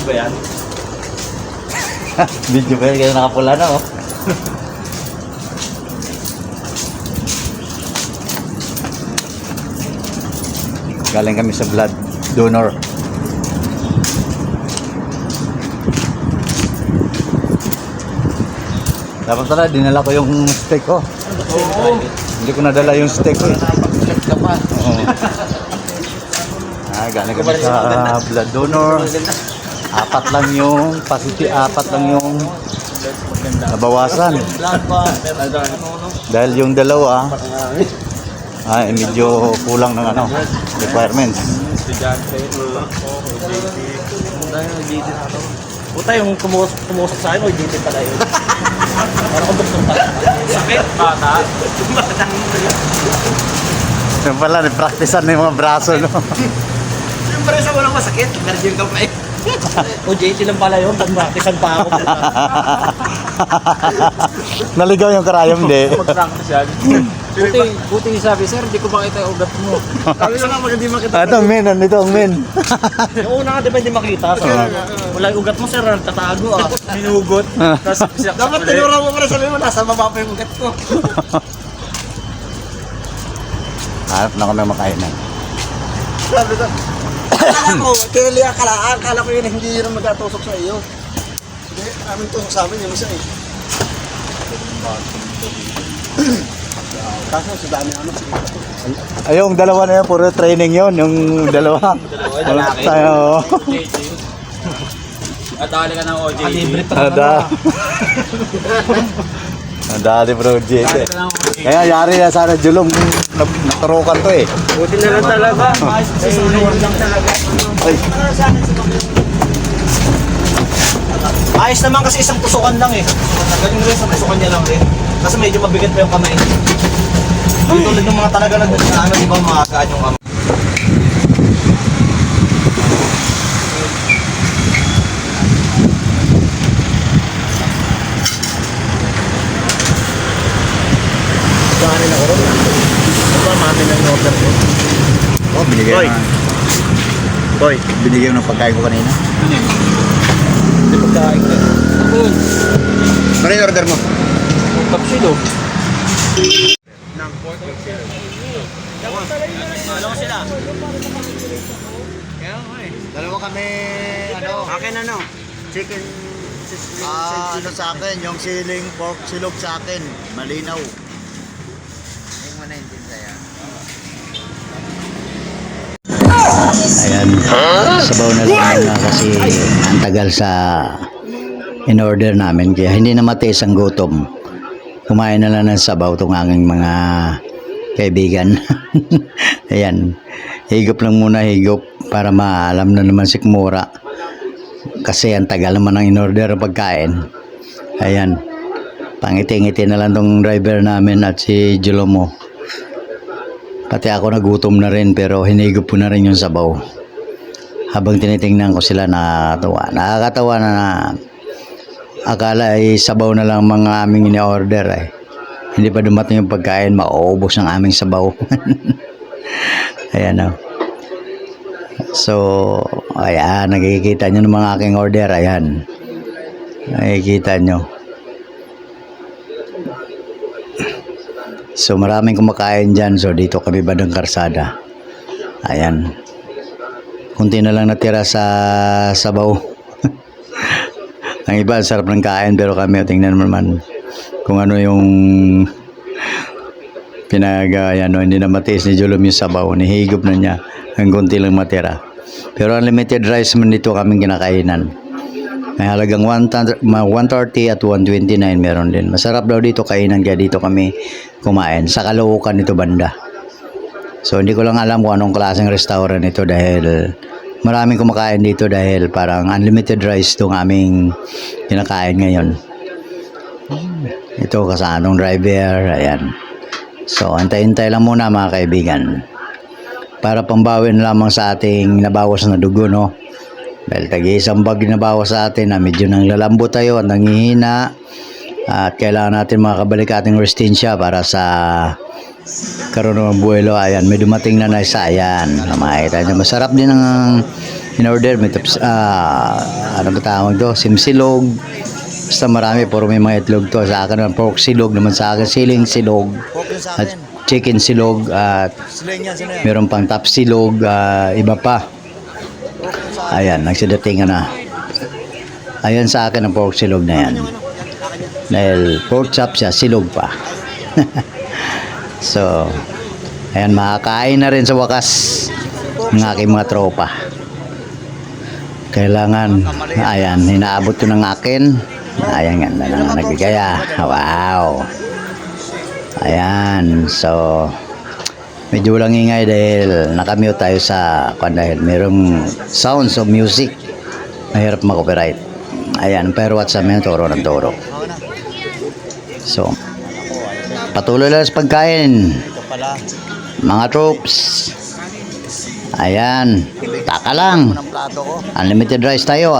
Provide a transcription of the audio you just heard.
ba yan? Video ba yan? Kaya nakapula na, oh. Galing kami sa blood donor. Dapat pala, dinala ko yung steak ko. Oo. Hindi ko nadala yung steak ko, eh. Pag-check ka pa. Oo. Galing kami sa blood donor. Apat lang yung nabawasan. Dahil yung dalawa medyo kulang ng requirements. Puta, yung tumusok sa akin, o dito pala yun. Parang kung buksan pa. Sakit, bata. Yung pala, practicean na yung mga braso, no? Yung pala sa walang masakit, virgin ka pa eh. O JT lang pala yun, pag-practicean pa ako. Naligaw yung karayom, di. Mag-practice yan. Buti sabi, sir, hindi ko makita yung ugat mo. Sabi na nga, hindi makita. Ito ang men, nandito ang men. Yung una nga, di ba hindi makita? Wala yung ugat mo, sir, tatago ah. Minugot. Dapat tinura mo para sabihin mo, nasa baba pa yung ugat ko. Hanap na kami makainan. Sabi ko, akala ko, kinali akala ko yun, hindi yun magkatusok sa iyo. Hindi, aming tusok sa amin, yung isa eh. Kaso sa dami ano, Ay, yung dalawa na yun, puro training yun, yung dalawa. lalaki. Tayo. Adali ka ng OJ. Libre pa Nadali bro, JT. Kaya yari na sana Julong naturukan to eh. Buti na lang talaga. Lang talaga. Ay. Ayos naman kasi isang tusukan lang eh. Galing rin sa tusukan niya lang rin. Kasi medyo mabigat pa yung kamay. Yung tulad ng mga talaga nagdadaan, di ba makakaan yung kamay. Kanin ako ron. Ano ba mami ng order ko? Oh, binigay Boy. na. Boy. Binigay mo ng pagkain ko kanina. Hindi pagkain ka. Ano yung order mo? Kapsilo. Nang pork kapsilo. Ano sila? Kaya nga eh. Dalawa kami, Akin ano? Chicken ano sa akin, yung siling pork silog sa akin, malinaw. Ayan, sabaw na lang na kasi ang tagal sa in-order namin kaya hindi na matiis ang gutom. Kumain na lang ng sabaw itong aking mga kaibigan. Ayan, higop lang muna, higop para maalam na naman si Kimura kasi ang tagal naman ang in-order ang pagkain. Ayan, pangiti-ngiti na lang itong driver namin at si Julomo. Pati ako nagutom na rin pero hinigop ko na rin yung sabaw. Habang tinitingnan ko sila nakakatawa na akala ay sabaw na lang mga aming ini-order eh. Hindi pa dumating yung pagkain, mauubos ang aming sabaw. Ayan o. So, ayan, nakikita nyo ng mga aking order, ayan. Nakikita nyo. So maraming kumakain dyan. So dito kami Badang Karsada. Ayan. Kunti na lang natira sa sabaw. Ang iba sarap ng kain pero kami tingnan naman kung ano yung hindi na matiis ni Julom yung sabaw. Nihigop na niya. Ang kunti lang matira. Pero unlimited rice man dito kaming kinakainan. May halagang 130 at 129 meron din. Masarap daw dito kainan kaya dito kami kumain. Sa Caloocan ito banda. So hindi ko lang alam kung anong klaseng restaurant ito dahil maraming kumakain dito dahil parang unlimited rice itong aming kinakain ngayon. Ito kasanong driver. Ayan. So antay-antay lang muna mga kaibigan. Para pambawin lamang sa ating nabawas na dugo, no? Dahil tag-iisang bag na bawas sa atin na medyo nang lalambot tayo at nangihina at kailangan natin makabalik ating restensya para sa karoon ng buwelo. Ayan, may dumating na isa. Ayan, makikita nyo. Masarap din ang in order, may ano ba tawag to? Simsilog. Basta marami, puro may mga itlog to. Sa akin naman, pork silog naman sa akin, siling silog, Pork yun sa at akin. chicken silog, at Sila yan, sila yan. meron pang tap silog, iba pa. Pork yun sa akin. Ayan, nagsidatingan na. Ayan sa akin ang pork silog na yan. Dahil pork chop siya, silog pa. So, ayan, makakain na rin sa wakas ng aking mga tropa. Kailangan, ayan, hinaabot ko ng akin. Ayan nga, nagbigaya. Wow. Ayan, so, medyo walang ingay dahil nakamute tayo sa, dahil merong sounds of music. Mahirap mag-copyright. Ayan, pero what's up yan, turo ng turo. Ako na. So, patuloy lang sa pagkain. Ito pala. Mga troops. Ayan, taka lang. Ang plato ko. Unlimited rice tayo.